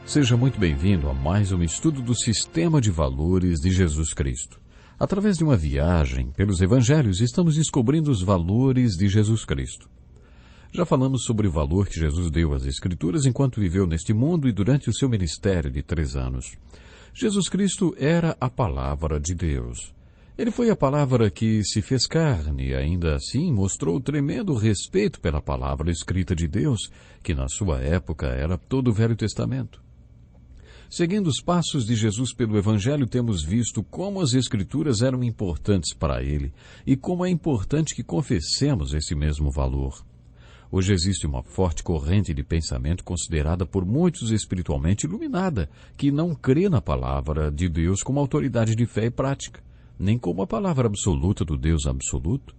Seja muito bem-vindo a mais um estudo do Sistema de Valores de Jesus Cristo. Através de uma viagem pelos Evangelhos, estamos descobrindo os valores de Jesus Cristo. Já falamos sobre o valor que Jesus deu às Escrituras enquanto viveu neste mundo e durante o seu ministério de 3 anos. Jesus Cristo era a Palavra de Deus. Ele foi a Palavra que se fez carne e ainda assim mostrou tremendo respeito pela Palavra escrita de Deus, que na sua época era todo o Velho Testamento. Seguindo os passos de Jesus pelo Evangelho, temos visto como as Escrituras eram importantes para ele e como é importante que confessemos esse mesmo valor. Hoje existe uma forte corrente de pensamento considerada por muitos espiritualmente iluminada, que não crê na Palavra de Deus como autoridade de fé e prática, nem como a palavra absoluta do Deus absoluto.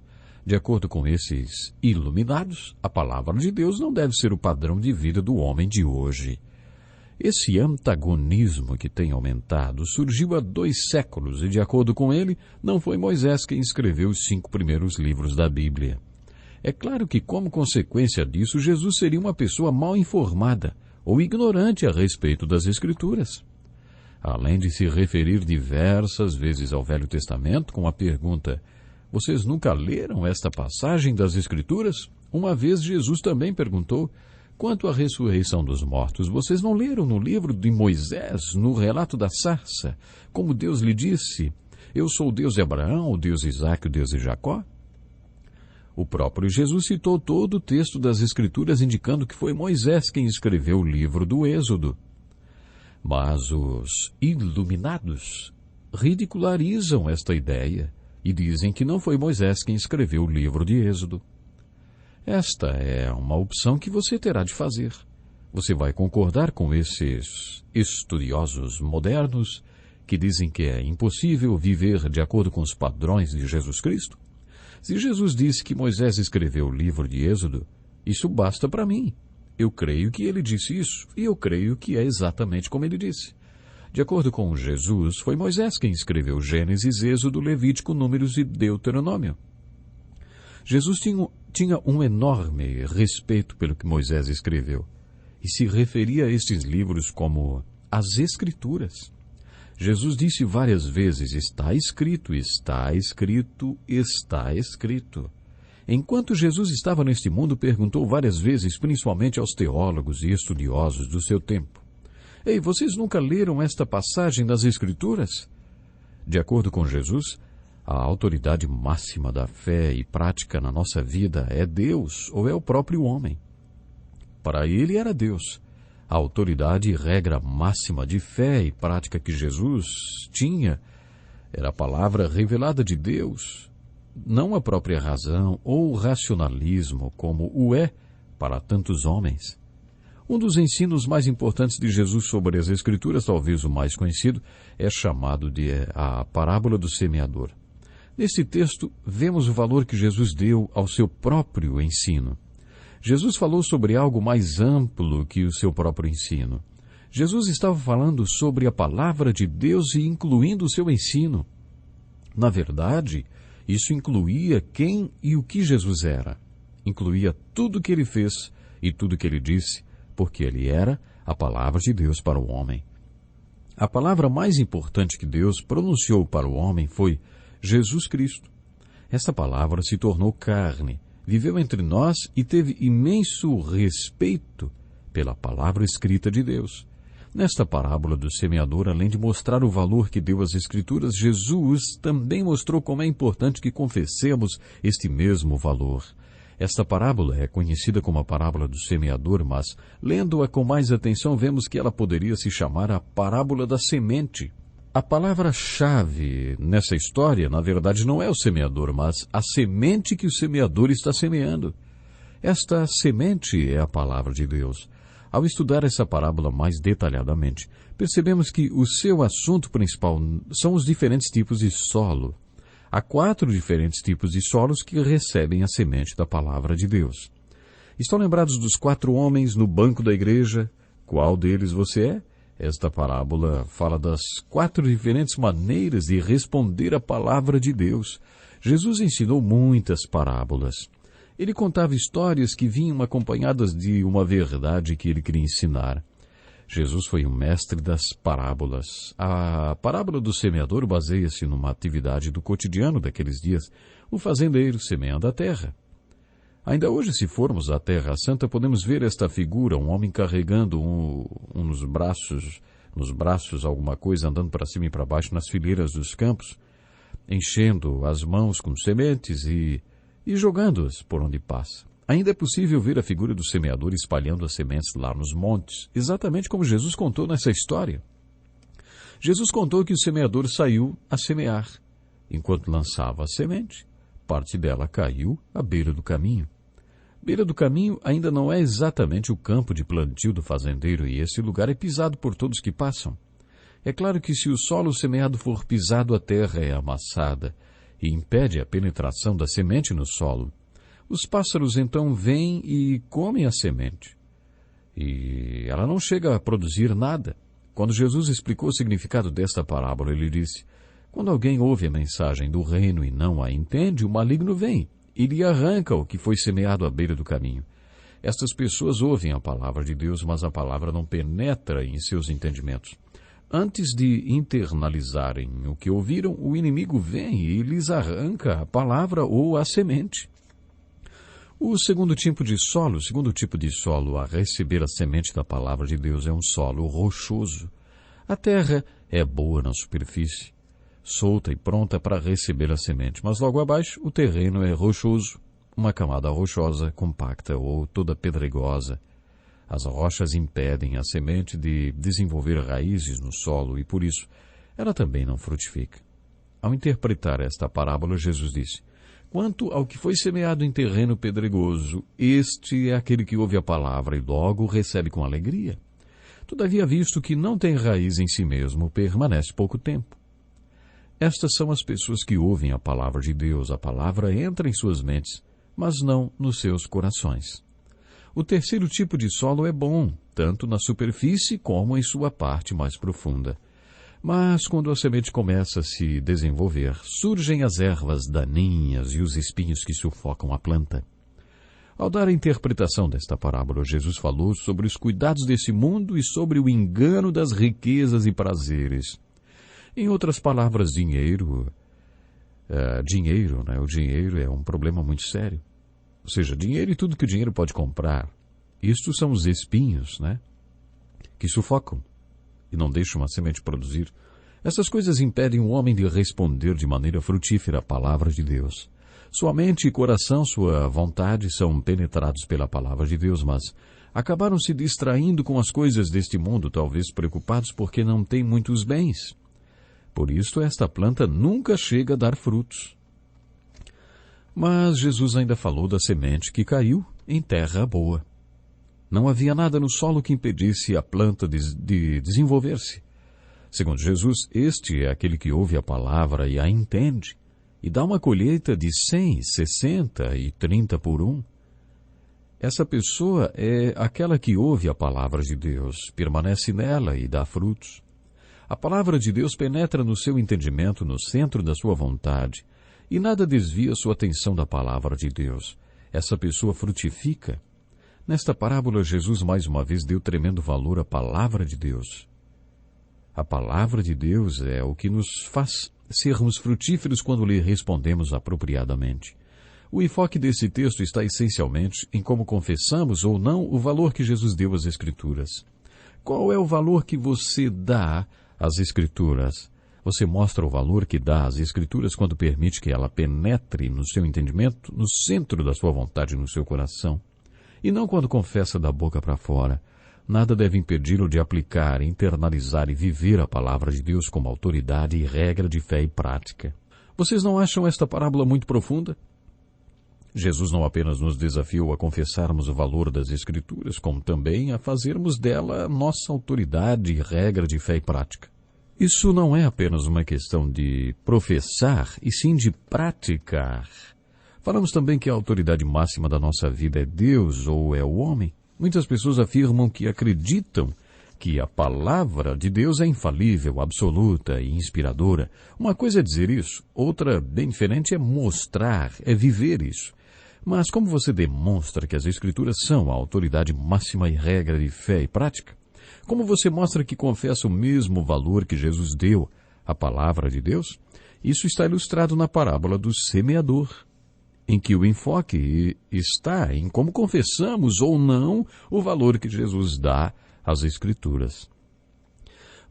De acordo com esses iluminados, a Palavra de Deus não deve ser o padrão de vida do homem de hoje. Esse antagonismo que tem aumentado surgiu há 2 séculos e, de acordo com ele, não foi Moisés quem escreveu os 5 primeiros livros da Bíblia. É claro que, como consequência disso, Jesus seria uma pessoa mal informada ou ignorante a respeito das Escrituras. Além de se referir diversas vezes ao Velho Testamento com a pergunta: "Vocês nunca leram esta passagem das Escrituras?" Uma vez Jesus também perguntou: "Quanto à ressurreição dos mortos, vocês não leram no livro de Moisés, no relato da sarça, como Deus lhe disse: 'Eu sou o Deus de Abraão, o Deus de Isaque, o Deus de Jacó'?" O próprio Jesus citou todo o texto das Escrituras indicando que foi Moisés quem escreveu o livro do Êxodo. Mas os iluminados ridicularizam esta ideia e dizem que não foi Moisés quem escreveu o livro de Êxodo. Esta é uma opção que você terá de fazer. Você vai concordar com esses estudiosos modernos que dizem que é impossível viver de acordo com os padrões de Jesus Cristo? Se Jesus disse que Moisés escreveu o livro de Êxodo, isso basta para mim. Eu creio que ele disse isso, e eu creio que é exatamente como ele disse. De acordo com Jesus, foi Moisés quem escreveu Gênesis, Êxodo, Levítico, Números e Deuteronômio. Jesus tinha um enorme respeito pelo que Moisés escreveu, e se referia a estes livros como as Escrituras. Jesus disse várias vezes: "Está escrito, está escrito, está escrito." Enquanto Jesus estava neste mundo, perguntou várias vezes, principalmente aos teólogos e estudiosos do seu tempo: "Ei, vocês nunca leram esta passagem das Escrituras?" De acordo com Jesus, a autoridade máxima da fé e prática na nossa vida é Deus ou é o próprio homem. Para ele era Deus. A autoridade e regra máxima de fé e prática que Jesus tinha era a palavra revelada de Deus, não a própria razão ou racionalismo, como o é para tantos homens. Um dos ensinos mais importantes de Jesus sobre as Escrituras, talvez o mais conhecido, é chamado de a parábola do semeador. Neste texto, vemos o valor que Jesus deu ao seu próprio ensino. Jesus falou sobre algo mais amplo que o seu próprio ensino. Jesus estava falando sobre a palavra de Deus e incluindo o seu ensino. Na verdade, isso incluía quem e o que Jesus era. Incluía tudo o que ele fez e tudo o que ele disse, porque ele era a palavra de Deus para o homem. A palavra mais importante que Deus pronunciou para o homem foi Jesus Cristo. Esta palavra se tornou carne, viveu entre nós e teve imenso respeito pela palavra escrita de Deus. Nesta parábola do semeador, além de mostrar o valor que deu às Escrituras, Jesus também mostrou como é importante que confessemos este mesmo valor. Esta parábola é conhecida como a parábola do semeador, mas, lendo-a com mais atenção, vemos que ela poderia se chamar a parábola da semente. A palavra-chave nessa história, na verdade, não é o semeador, mas a semente que o semeador está semeando. Esta semente é a palavra de Deus. Ao estudar essa parábola mais detalhadamente, percebemos que o seu assunto principal são os diferentes tipos de solo. Há 4 diferentes tipos de solos que recebem a semente da palavra de Deus. Estão lembrados dos 4 homens no banco da igreja? Qual deles você é? Esta parábola fala das 4 diferentes maneiras de responder à palavra de Deus. Jesus ensinou muitas parábolas. Ele contava histórias que vinham acompanhadas de uma verdade que ele queria ensinar. Jesus foi um mestre das parábolas. A parábola do semeador baseia-se numa atividade do cotidiano daqueles dias, o fazendeiro semeando a terra. Ainda hoje, se formos à Terra Santa, podemos ver esta figura, um homem carregando nos braços alguma coisa, andando para cima e para baixo nas fileiras dos campos, enchendo as mãos com sementes e jogando-as por onde passa. Ainda é possível ver a figura do semeador espalhando as sementes lá nos montes, exatamente como Jesus contou nessa história. Jesus contou que o semeador saiu a semear. Enquanto lançava a semente, parte dela caiu à beira do caminho. Beira do caminho ainda não é exatamente o campo de plantio do fazendeiro, e esse lugar é pisado por todos que passam. É claro que se o solo semeado for pisado, a terra é amassada e impede a penetração da semente no solo. Os pássaros então vêm e comem a semente. E ela não chega a produzir nada. Quando Jesus explicou o significado desta parábola, ele disse: quando alguém ouve a mensagem do reino e não a entende, o maligno vem e lhe arranca o que foi semeado à beira do caminho. Estas pessoas ouvem a palavra de Deus, mas a palavra não penetra em seus entendimentos. Antes de internalizarem o que ouviram, o inimigo vem e lhes arranca a palavra ou a semente. O segundo tipo de solo a receber a semente da palavra de Deus é um solo rochoso. A terra é boa na superfície, solta e pronta para receber a semente, mas logo abaixo o terreno é rochoso, uma camada rochosa, compacta ou toda pedregosa. As rochas impedem a semente de desenvolver raízes no solo e, por isso, ela também não frutifica. Ao interpretar esta parábola, Jesus disse: quanto ao que foi semeado em terreno pedregoso, este é aquele que ouve a palavra e logo recebe com alegria. Todavia, visto que não tem raiz em si mesmo, permanece pouco tempo. Estas são as pessoas que ouvem a palavra de Deus. A palavra entra em suas mentes, mas não nos seus corações. O terceiro tipo de solo é bom, tanto na superfície como em sua parte mais profunda. Mas quando a semente começa a se desenvolver, surgem as ervas daninhas e os espinhos que sufocam a planta. Ao dar a interpretação desta parábola, Jesus falou sobre os cuidados desse mundo e sobre o engano das riquezas e prazeres. Em outras palavras, o dinheiro é um problema muito sério. Ou seja, dinheiro e tudo que o dinheiro pode comprar. Isto são os espinhos, que sufocam e não deixam a semente produzir. Essas coisas impedem o homem de responder de maneira frutífera à palavra de Deus. Sua mente e coração, sua vontade são penetrados pela palavra de Deus, mas acabaram se distraindo com as coisas deste mundo, talvez preocupados porque não têm muitos bens. Por isso, esta planta nunca chega a dar frutos. Mas Jesus ainda falou da semente que caiu em terra boa. Não havia nada no solo que impedisse a planta de desenvolver-se. Segundo Jesus, este é aquele que ouve a palavra e a entende, e dá uma colheita de 100, 60 e 30 por 1. Essa pessoa é aquela que ouve a palavra de Deus, permanece nela e dá frutos. A palavra de Deus penetra no seu entendimento, no centro da sua vontade, e nada desvia sua atenção da palavra de Deus. Essa pessoa frutifica. Nesta parábola, Jesus mais uma vez deu tremendo valor à palavra de Deus. A palavra de Deus é o que nos faz sermos frutíferos quando lhe respondemos apropriadamente. O enfoque desse texto está essencialmente em como confessamos ou não o valor que Jesus deu às Escrituras. Qual é o valor que você dá às Escrituras? Você mostra o valor que dá às Escrituras quando permite que ela penetre no seu entendimento, no centro da sua vontade, no seu coração. E não quando confessa da boca para fora. Nada deve impedi-lo de aplicar, internalizar e viver a palavra de Deus como autoridade e regra de fé e prática. Vocês não acham esta parábola muito profunda? Jesus não apenas nos desafiou a confessarmos o valor das Escrituras, como também a fazermos dela nossa autoridade e regra de fé e prática. Isso não é apenas uma questão de professar, e sim de praticar. Falamos também que a autoridade máxima da nossa vida é Deus ou é o homem. Muitas pessoas afirmam que acreditam que a palavra de Deus é infalível, absoluta e inspiradora. Uma coisa é dizer isso, outra bem diferente é mostrar, é viver isso. Mas como você demonstra que as Escrituras são a autoridade máxima e regra de fé e prática? Como você mostra que confessa o mesmo valor que Jesus deu à palavra de Deus? Isso está ilustrado na parábola do semeador, em que o enfoque está em como confessamos ou não o valor que Jesus dá às Escrituras.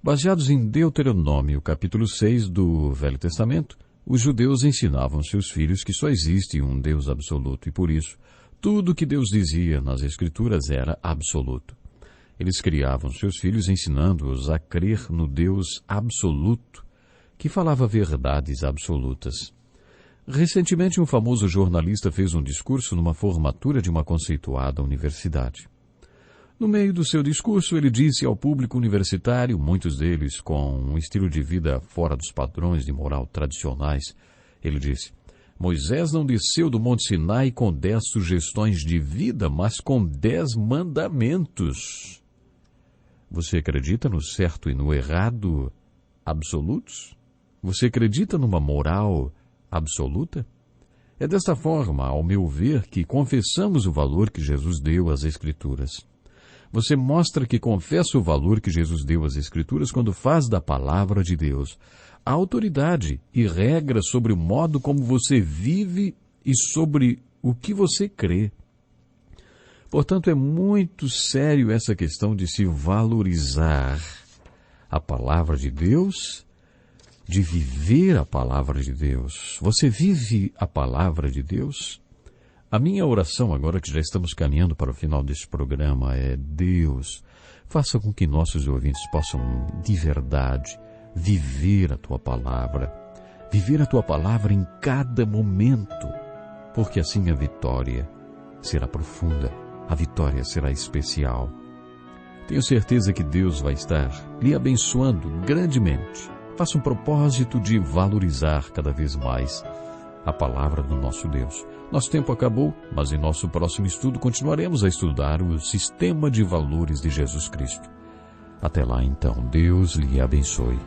Baseados em Deuteronômio, capítulo 6 do Velho Testamento, os judeus ensinavam seus filhos que só existe um Deus absoluto e, por isso, tudo que Deus dizia nas Escrituras era absoluto. Eles criavam seus filhos ensinando-os a crer no Deus absoluto, que falava verdades absolutas. Recentemente, um famoso jornalista fez um discurso numa formatura de uma conceituada universidade. No meio do seu discurso, ele disse ao público universitário, muitos deles com um estilo de vida fora dos padrões de moral tradicionais, ele disse: Moisés não desceu do Monte Sinai com 10 sugestões de vida, mas com 10 mandamentos. Você acredita no certo e no errado absolutos? Você acredita numa moral absoluta? É desta forma, ao meu ver, que confessamos o valor que Jesus deu às Escrituras. Você mostra que confessa o valor que Jesus deu às Escrituras quando faz da palavra de Deus a autoridade e regra sobre o modo como você vive e sobre o que você crê. Portanto, é muito sério essa questão de se valorizar a palavra de Deus, de viver a palavra de Deus. Você vive a palavra de Deus? A minha oração, agora que já estamos caminhando para o final deste programa, é: Deus, faça com que nossos ouvintes possam, de verdade, viver a Tua palavra em cada momento, porque assim a vitória será profunda, a vitória será especial. Tenho certeza que Deus vai estar lhe abençoando grandemente. Faça um propósito de valorizar cada vez mais a palavra do nosso Deus. Nosso tempo acabou, mas em nosso próximo estudo continuaremos a estudar o sistema de valores de Jesus Cristo. Até lá, então, Deus lhe abençoe.